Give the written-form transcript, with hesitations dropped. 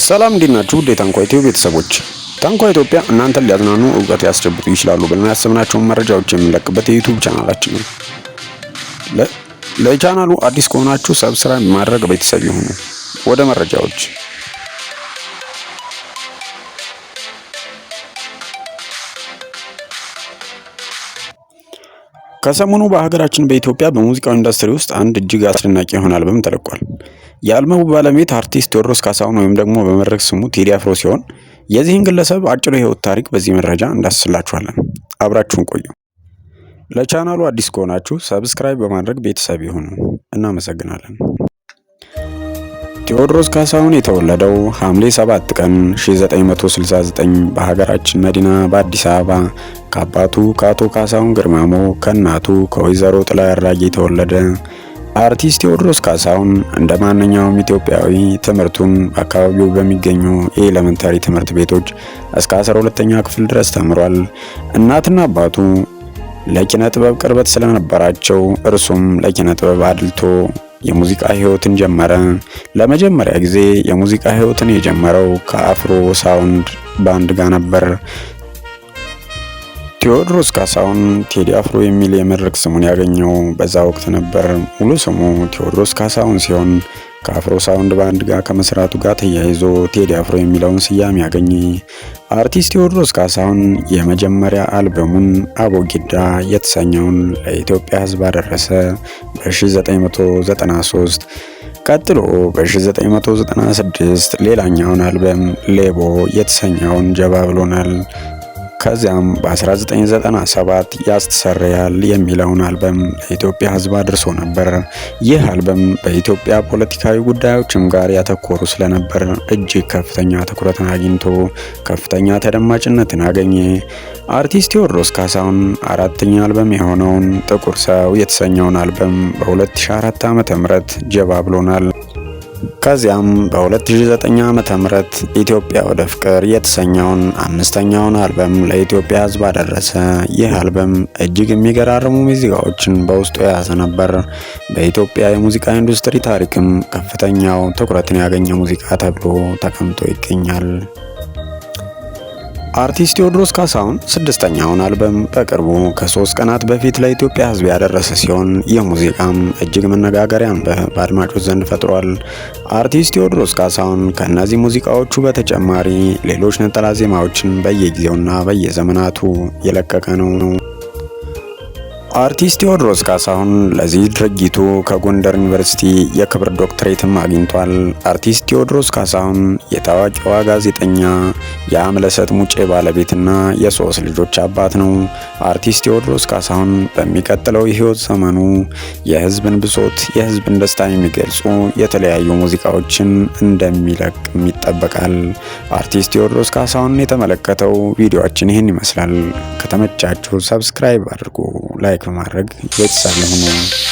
ሰላም እንዴት ናችሁ? ውድ የታንኳ ኢትዮ ቤተሰቦች፣ ታንኳ ኢትዮጵያ እናንተን ሊያዝናኑ እውቀት ሊያስጨብጡ ይችላሉ ብለን ያሰብናቸውን መረጃዎች የምንለቅበት የዩቲዩብ ቻናላችን ነው። ለቻናሉ አዲስ ከሆናችሁ ሰብስክራይብ ማድረግ ቤተሰብ ይሁኑ። ወደ መረጃዎች። ከሰሞኑ በሀገራችን በኢትዮጵያ በሙዚቃው ኢንዱስትሪ ውስጥ አንድ እጅግ አስደናቂ የሆነ አልበም ተለቋል። የአልበሙ ባለቤት አርቲስት ቴዎድሮስ ካሳሁን ወይም ደግሞ በመድረክ ስሙ ቴዲ አፍሮ ሲሆን የዚህን ግለሰብ አጭር የህይወት ታሪክ በዚህ መረጃ እንዳስስላችኋለን። አብራችሁን ቆዩ። ለቻናሉ አዲስ ከሆናችሁ ሰብስክራይብ በማድረግ ቤተሰብ ይሁኑ። እናመሰግናለን። ቴዎድሮስ ካሳሁን የተወለደው ሐምሌ 7 ቀን 1969 በሀገራችን መዲና በአዲስ አበባ ከአባቱ ከአቶ ካሳሁን ግርማሞ ከእናቱ ከወይዘሮ ጥላይ አራጌ ተወለደ። አርቲስት ቴዎድሮስ ካሳሁን እንደ ማንኛውም ኢትዮጵያዊ ትምህርቱን በአካባቢው በሚገኙ የኤሌመንታሪ ትምህርት ቤቶች እስከ 12ኛ ክፍል ድረስ ተምሯል። እናትና አባቱ ለኪነ ጥበብ ቅርበት ስለነበራቸው እርሱም ለኪነ ጥበብ አድልቶ የሙዚቃ ህይወትን ጀመረ። ለመጀመሪያ ጊዜ የሙዚቃ ህይወትን የጀመረው ከአፍሮ ሳውንድ ባንድ ጋር ነበር። ቴዎድሮስ ካሳሁን ቴዲ አፍሮ የሚል የመድረክ ስሙን ያገኘው በዛ ወቅት ነበር። ሙሉ ስሙ ቴዎድሮስ ካሳሁን ሲሆን ከአፍሮ ሳውንድ ባንድ ጋር ከመስራቱ ጋር ተያይዞ ቴዲ አፍሮ የሚለውን ስያሜ ያገኘ። አርቲስት ቴዎድሮስ ካሳሁን የመጀመሪያ አልበሙን አቦጊዳ የተሰኘውን ለኢትዮጵያ ሕዝብ አደረሰ በ1993። ቀጥሎ በ1996 ሌላኛውን አልበም ሌቦ የተሰኘውን ጀባ ብሎናል። ከዚያም በ1997 ያስተሰርያል የሚለውን አልበም ለኢትዮጵያ ሕዝብ አድርሶ ነበር። ይህ አልበም በኢትዮጵያ ፖለቲካዊ ጉዳዮችም ጋር ያተኮሩ ስለነበር እጅግ ከፍተኛ ትኩረትን አግኝቶ ከፍተኛ ተደማጭነትን አገኘ። አርቲስት ቴዎድሮስ ካሳሁን አራተኛ አልበም የሆነውን ጥቁር ሰው የተሰኘውን አልበም በ2004 ዓ.ም ጀባ ብሎናል። ከዚያም በ2009 ዓ.ም ኢትዮጵያ ወደ ፍቅር የተሰኘውን አምስተኛውን አልበም ለኢትዮጵያ ሕዝብ አደረሰ። ይህ አልበም እጅግ የሚገራርሙ ሙዚቃዎችን በውስጡ የያዘ ነበር። በኢትዮጵያ የሙዚቃ ኢንዱስትሪ ታሪክም ከፍተኛው ትኩረትን ያገኘ ሙዚቃ ተብሎ ተቀምጦ ይገኛል። አርቲስት ቴዎድሮስ ካሳሁን ስድስተኛውን አልበም በቅርቡ ከ3 ቀናት በፊት ለኢትዮጵያ ሕዝብ ያደረሰ ሲሆን ይህ ሙዚቃም እጅግ መነጋገሪያን በአድማጮች ዘንድ ፈጥሯል። አርቲስት ቴዎድሮስ ካሳሁን ከእነዚህ ሙዚቃዎቹ በተጨማሪ ሌሎች ነጠላ ዜማዎችን በየጊዜውና በየዘመናቱ የለቀቀ ነው። አርቲስት ቴዎድሮስ ካሳሁን ለዚህ ድርጊቱ ከጎንደር ዩኒቨርሲቲ የክብር ዶክትሬትም አግኝቷል። አርቲስት ቴዎድሮስ ካሳሁን የታዋቂዋ ጋዜጠኛ የአምለሰት ሙጬ ባለቤትና የ3 ልጆች አባት ነው። አርቲስት ቴዎድሮስ ካሳሁን በሚቀጥለው የህይወት ዘመኑ የህዝብን ብሶት፣ የህዝብን ደስታ የሚገልጹ የተለያዩ ሙዚቃዎችን እንደሚለቅም ይጠበቃል። አርቲስት ቴዎድሮስ ካሳሁን የተመለከተው ቪዲዮአችን ይህን ይመስላል። ከተመቻችሁ ሰብስክራይብ አድርጉ፣ ላይክ በማድረግ ቤተሰብ ይሁኑ።